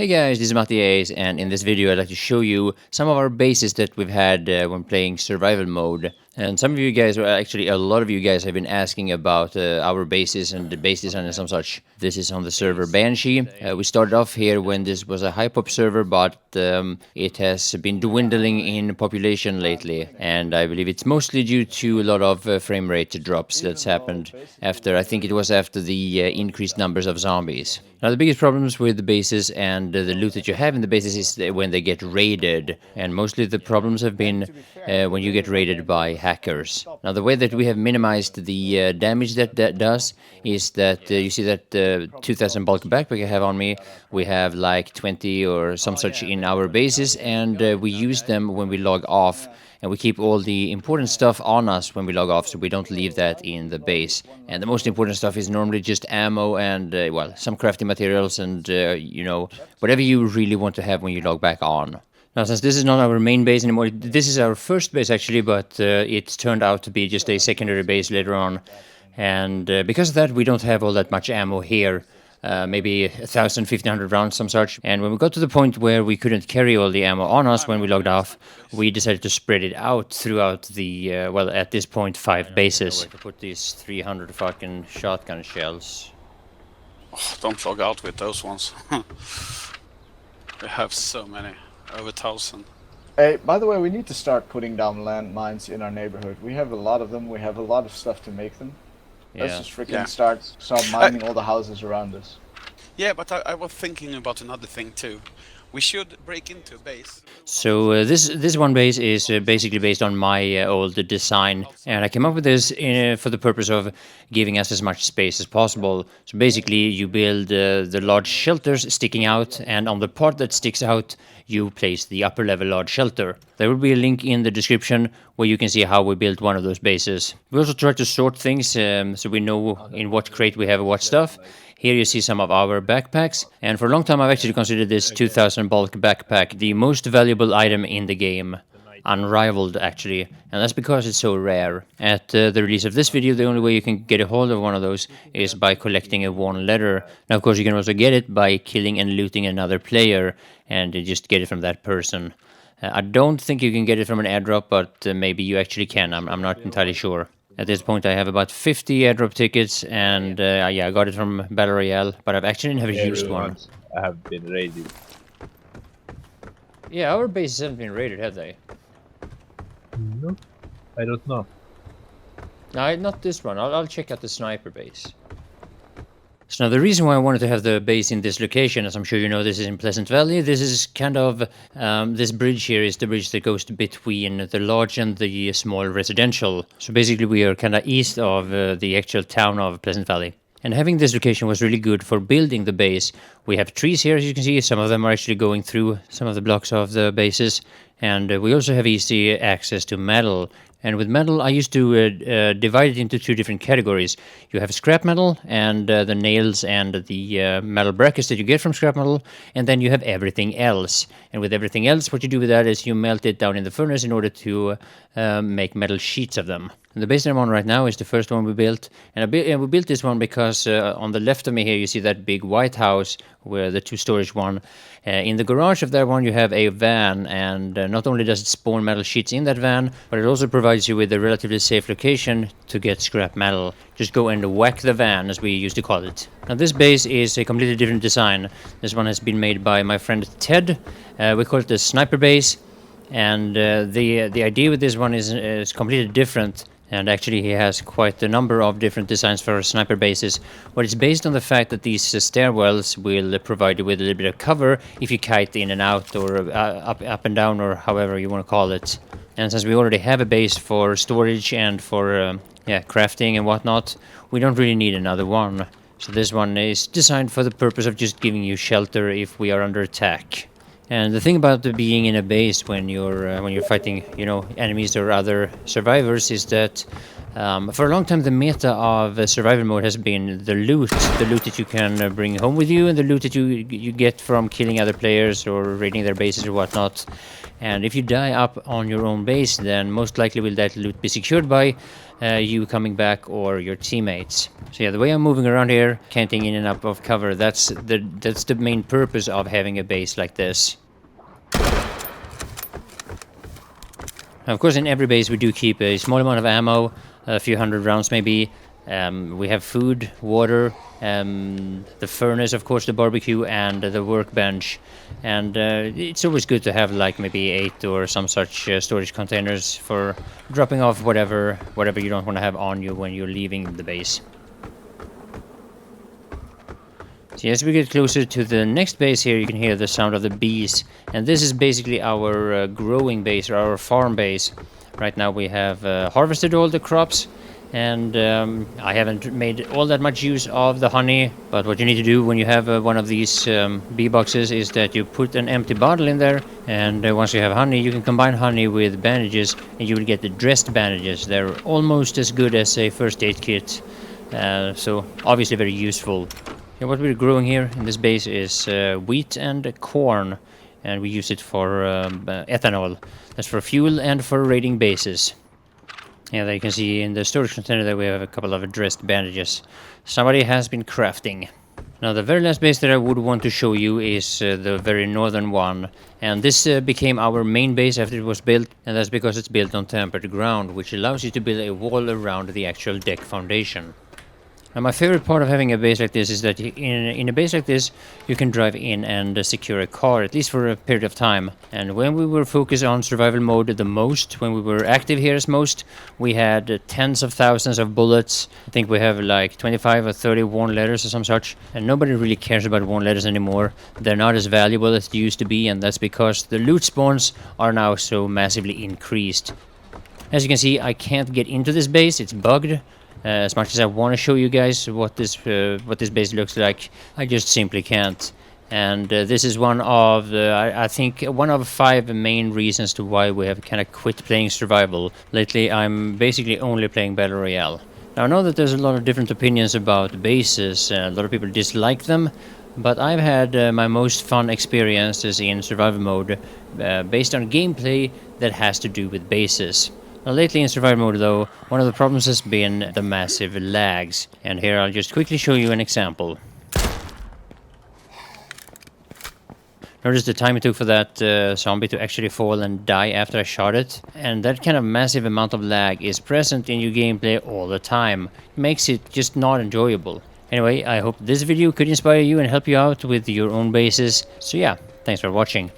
Hey guys, this is Mattias, and in this video I'd like to show you some of our bases that we've had when playing survival mode. And some of you guys, or actually a lot of you guys, have been asking about our bases and the base design and some such. This is on the server Banshee. We started off here when this was a high-pop server, but it has been dwindling in population lately. And I believe it's mostly due to a lot of frame rate drops that's happened after, I think it was after the increased numbers of zombies. Now the biggest problems with the bases and the loot that you have in the bases is when they get raided, and mostly the problems have been when you get raided by hackers. Now the way that we have minimized the damage that does is that you see that 2000 bulk backpack I have on me, we have like 20 or some such in our bases, and we use them when we log off. And we keep all the important stuff on us when we log off, so we don't leave that in the base. And the most important stuff is normally just ammo and, well, some crafting materials and, you know, whatever you really want to have when you log back on. Now, since this is not our main base anymore, this is our first base actually, but it turned out to be just a secondary base later on. And because of that, we don't have all that much ammo here. Maybe 1,000, 1,500 rounds, some such. And when we got to the point where we couldn't carry all the ammo on us when we logged off, we decided to spread it out throughout the, well, at this point, 5 bases. To put these 300 fucking shotgun shells. Oh, don't log out with those ones. We have so many, over 1,000. Hey, by the way, we need to start putting down landmines in our neighborhood. We have a lot of them. We have a lot of stuff to make them. Yeah. Let's just freaking start mining all the houses around us. Yeah, but I was thinking about another thing too. We should break into a base. So this one base is basically based on my old design, and I came up with this for the purpose of giving us as much space as possible. So basically you build the large shelters sticking out, and on the part that sticks out you place the upper level large shelter. There will be a link in the description where you can see how we built one of those bases. We also try to sort things so we know in what crate we have what stuff. Here you see some of our backpacks, and for a long time I've actually considered this 2000 bulk backpack the most valuable item in the game. Unrivaled, actually, and that's because it's so rare. At the release of this video, the only way you can get a hold of one of those is by collecting a worn letter. Now, of course, you can also get it by killing and looting another player, and just get it from that person. I don't think you can get it from an airdrop, but maybe you actually can. I'm not entirely sure. At this point, I have about 50 airdrop tickets, and yeah, I got it from Battle Royale, but I've actually never used one. I have been raided. Yeah, our bases haven't been raided, have they? No, I don't know. No, not this one. I'll check out the sniper base. So now the reason why I wanted to have the base in this location, as I'm sure you know, this is in Pleasant Valley. This is kind of, this bridge here is the bridge that goes between the large and the small residential. So basically we are kind of east of the actual town of Pleasant Valley. And having this location was really good for building the base. We have trees here, as you can see. Some of them are actually going through some of the blocks of the bases. And we also have easy access to metal. And with metal, I used to divide it into 2 different categories. You have scrap metal and the nails and the metal brackets that you get from scrap metal. And then you have everything else. And with everything else, what you do with that is you melt it down in the furnace in order to make metal sheets of them. And the base that I'm on right now is the first one we built. And we built this one because on the left of me here, you see that big white house, where the 2-storage one. In the garage of that one, you have a van, and not only does it spawn metal sheets in that van, but it also provides you with a relatively safe location to get scrap metal. Just go and whack the van, as we used to call it. Now this base is a completely different design. This one has been made by my friend Ted. We call it the sniper base, and the idea with this one is completely different. And actually he has quite a number of different designs for sniper bases, but it's based on the fact that these stairwells will provide you with a little bit of cover if you kite in and out, or up and down, or however you want to call it. And since we already have a base for storage and for crafting and whatnot, we don't really need another one. So this one is designed for the purpose of just giving you shelter if we are under attack. And the thing about being in a base when you're fighting, you know, enemies or other survivors is that for a long time the meta of survival mode has been the loot that you can bring home with you, and the loot that you get from killing other players or raiding their bases or whatnot. And if you die up on your own base, then most likely will that loot be secured by you coming back or your teammates. So yeah, the way I'm moving around here, canting in and out of cover, that's the main purpose of having a base like this. Now, of course, in every base we do keep a small amount of ammo, a few hundred rounds maybe. We have food, water, the furnace, of course, the barbecue, and the workbench. And it's always good to have like maybe 8 or some such storage containers for dropping off whatever you don't want to have on you when you're leaving the base. So as we get closer to the next base here, you can hear the sound of the bees. And this is basically our growing base, or our farm base. Right now we have harvested all the crops. And I haven't made all that much use of the honey, but what you need to do when you have one of these bee boxes is that you put an empty bottle in there, and once you have honey, you can combine honey with bandages, and you will get the dressed bandages. They're almost as good as a first aid kit, so obviously very useful. And what we're growing here in this base is wheat and corn, and we use it for ethanol. That's for fuel and for raiding bases. Yeah, there you can see in the storage container that we have a couple of dressed bandages. Somebody has been crafting. Now the very last base that I would want to show you is the very northern one. And this became our main base after it was built, and that's because it's built on tempered ground, which allows you to build a wall around the actual deck foundation. Now my favorite part of having a base like this is that in a base like this you can drive in and secure a car, at least for a period of time. And when we were focused on survival mode the most, when we were active here as most, we had tens of thousands of bullets. I think we have like 25 or 30 worn letters or some such, and nobody really cares about worn letters anymore. They're not as valuable as they used to be, and that's because the loot spawns are now so massively increased. As you can see, I can't get into this base, it's bugged. As much as I want to show you guys what this base looks like, I just simply can't. And this is one of I think one of 5 main reasons to why we have kind of quit playing survival. Lately I'm basically only playing Battle Royale. Now I know that there's a lot of different opinions about bases, a lot of people dislike them, but I've had my most fun experiences in survival mode based on gameplay that has to do with bases. Now lately in survival mode though, one of the problems has been the massive lags, and here I'll just quickly show you an example. Notice the time it took for that zombie to actually fall and die after I shot it, and that kind of massive amount of lag is present in your gameplay all the time. It makes it just not enjoyable. Anyway, I hope this video could inspire you and help you out with your own bases, so yeah, thanks for watching.